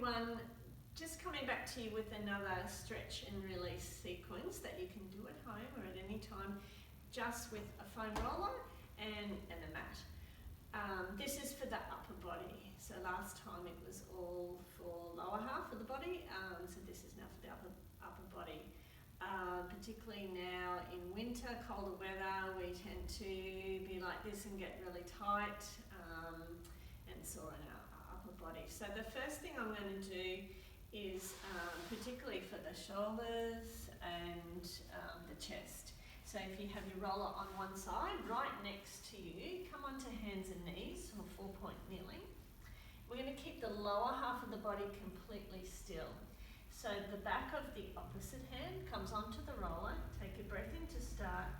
everyone. Just coming back to you with another stretch and release sequence that you can do at home or at any time, just with a foam roller and a mat. This is for the upper body. So last time it was all for lower half of the body, so this is now for the upper body. Particularly now in winter, colder weather, we tend to be like this and get really tight and sore in our upper body. So the first thing I'm going to do is particularly for the shoulders and the chest. So if you have your roller on one side, right next to you, come onto hands and knees or 4-point kneeling. We're going to keep the lower half of the body completely still. So the back of the opposite hand comes onto the roller, take a breath in to start,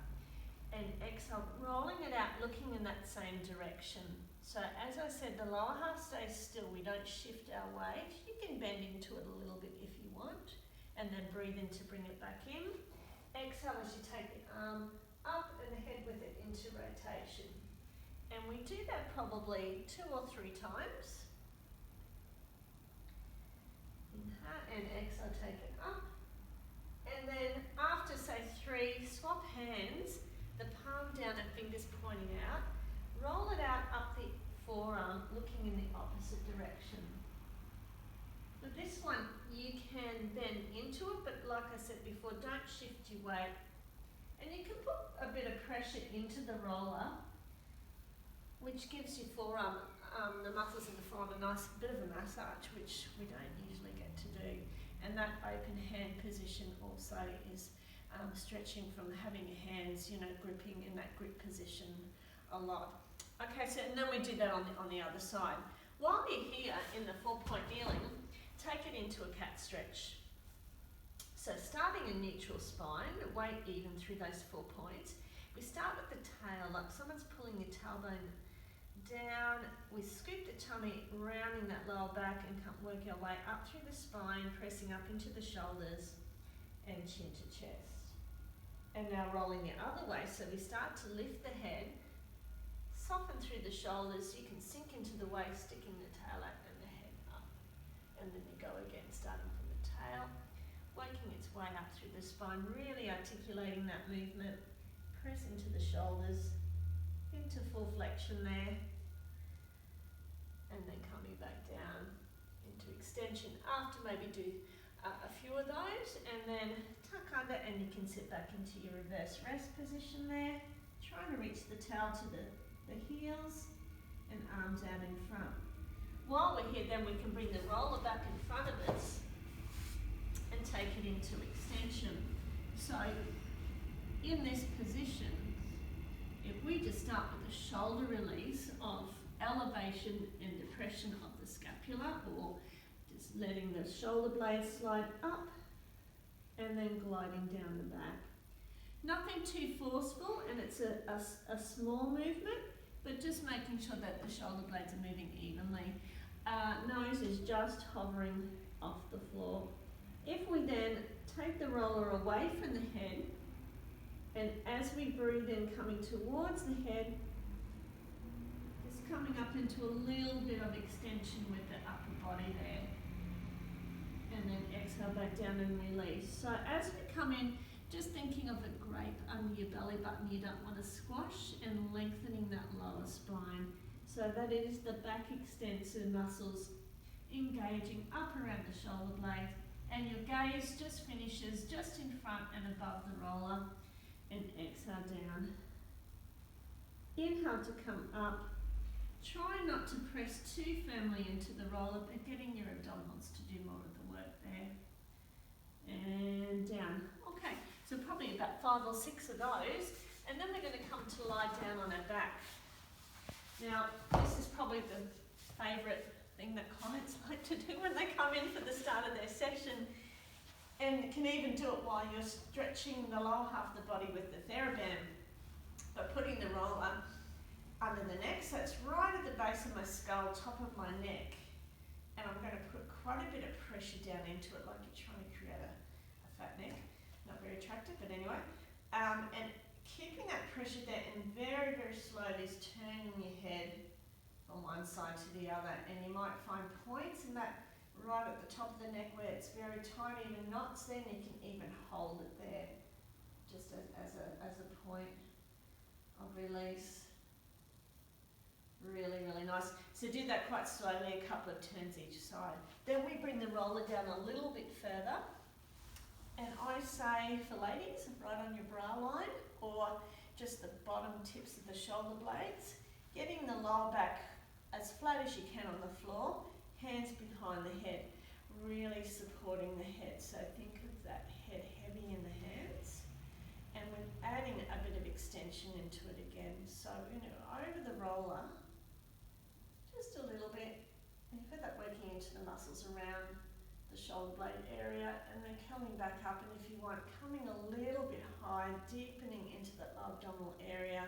and exhale, rolling it out, looking in that same direction. So as I said, the lower half stays still, we don't shift our weight. You can bend into it a little bit if you want, and then breathe in to bring it back in. Exhale as you take the arm up and head with it into rotation. And we do that probably 2 or 3 times. Inhale and exhale, take it up. And then after say 3, swap hands, the palm down and fingers pointing out. Roll it out up the forearm, looking in the opposite direction. For this one, you can bend into it, but like I said before, don't shift your weight. And you can put a bit of pressure into the roller, which gives your forearm, the muscles in the forearm, a nice bit of a massage, which we don't usually get to do. And that open hand position also is stretching from having your hands, gripping in that grip position a lot. Okay, so and then we do that on the other side. While you're here in the 4-point kneeling, take it into a cat stretch. So starting in neutral spine, weight even through those 4 points. We start with the tail up. Someone's pulling your tailbone down. We scoop the tummy, rounding that lower back, and work our way up through the spine, pressing up into the shoulders and chin to chest. And now rolling the other way. So we start to lift the head, soften through the shoulders. You can sink into the waist, sticking the tail out and the head up. And then you go again, starting from the tail, working its way up through the spine, really articulating that movement. Press into the shoulders, into full flexion there. And then coming back down into extension after maybe do a few of those. And then tuck under and you can sit back into your reverse rest position there. Trying to reach the tail to the heels and arms out in front. While we're here, then we can bring the roller back in front of us and take it into extension. So in this position, if we just start with a shoulder release of elevation and depression of the scapula, or just letting the shoulder blades slide up and then gliding down the back. Nothing too forceful, and it's a small movement, but just making sure that the shoulder blades are moving evenly. Nose is just hovering off the floor. If we then take the roller away from the head, and as we breathe in, coming towards the head, just coming up into a little bit of extension with the upper body there. And then exhale back down and release. So as we come in, just thinking of a grape under your belly button, you don't want to squash, and lengthening that lower spine so that it is the back extensor muscles engaging up around the shoulder blade, and your gaze just finishes just in front and above the roller, and exhale down. Inhale to come up. Try not to press too firmly into the roller, but getting your abdominals to do more of the work there. And down. Okay, so probably about 5 or 6 of those, and then we're going to come to lie down on our back. Now, this is probably the favourite thing that clients like to do when they come in for the start of their session, and can even do it while you're stretching the lower half of the body with the TheraBand, but putting the roller under the neck, so it's right at the base of my skull, top of my neck, and I'm going to put quite a bit of pressure down into it, like you're trying to create a fat neck. Not very attractive, but anyway. And keeping that pressure there, and very, very slowly is turning your head from one side to the other, and you might find points in that right at the top of the neck where it's very tiny, even knots, then you can even hold it there, just as a point of release. Really, really nice. So do that quite slowly, a couple of turns each side. Then we bring the roller down a little bit further, and I say for ladies, right on your bra line, or just the bottom tips of the shoulder blades, getting the lower back as flat as you can on the floor, hands behind the head, really supporting the head. So think of that head heavy in the hands, and we're adding a bit of extension into it again. So, over the roller, just a little bit. You've got that working into the muscles around the shoulder blade area, and then coming back up, and if you want, coming a little bit high, deepening into that abdominal area,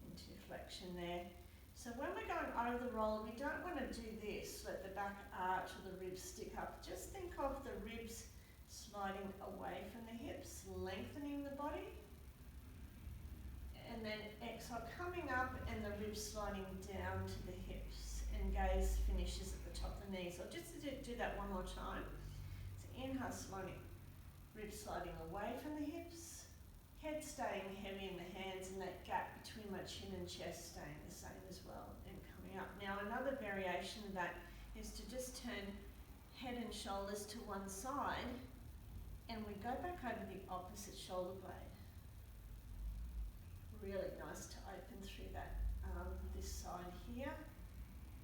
into flexion there. So when we're going over the roller, we don't want to do this, let the back arch or the ribs stick up. Just think of the ribs sliding away from the hips, lengthening the body. And then exhale, coming up and the ribs sliding down to the hips, and gaze finishes at the top of the knees. So just to do that one more time. So inhale, slowing, ribs sliding away from the hips, head staying heavy in the hands, and that gap between my chin and chest staying the same as well, and coming up. Now another variation of that is to just turn head and shoulders to one side, and we go back over the opposite shoulder blade. Really nice to open through that this side here,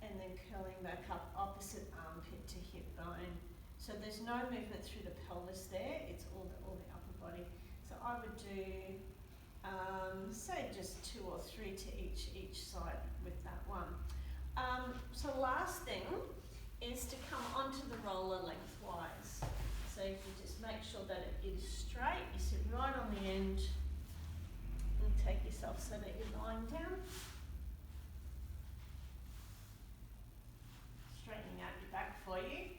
and then curling back up opposite armpit to hip bone. So there's no movement through the pelvis there, it's all the upper body. So I would do, say just 2 or 3 to each side with that one. So last thing is to come onto the roller lengthwise. So if you just make sure that it is straight, you sit right on the end, and take yourself so that you're lying down. Straightening out your back for you.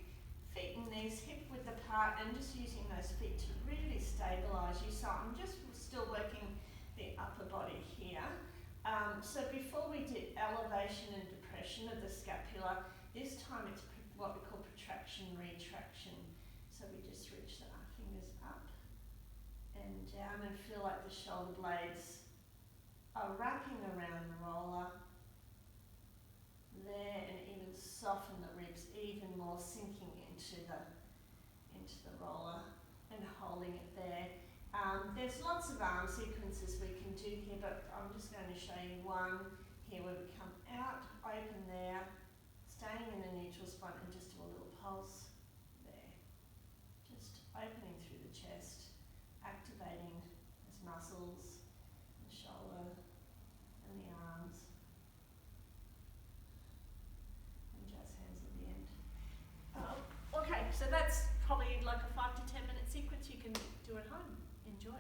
Feet and knees hip width apart, and just using those feet to really stabilise you. So I'm just still working the upper body here. So before we did elevation and depression of the scapula, this time it's what we call protraction, retraction. So we just reach the fingers up and down, and feel like the shoulder blades are wrapping around the roller there, and even soften the ribs even more, sinking into the roller and holding it there. There's lots of arm sequences we can do here, but I'm just going to show you one here where we come out, open there, staying in a neutral spine, and just do a little pulse there. Just opening through the chest, activating those muscles, the shoulder and the arms, and jazz hands at the end. Okay, so that's probably like a 5 to 10 minute sequence you can do at home. Enjoy.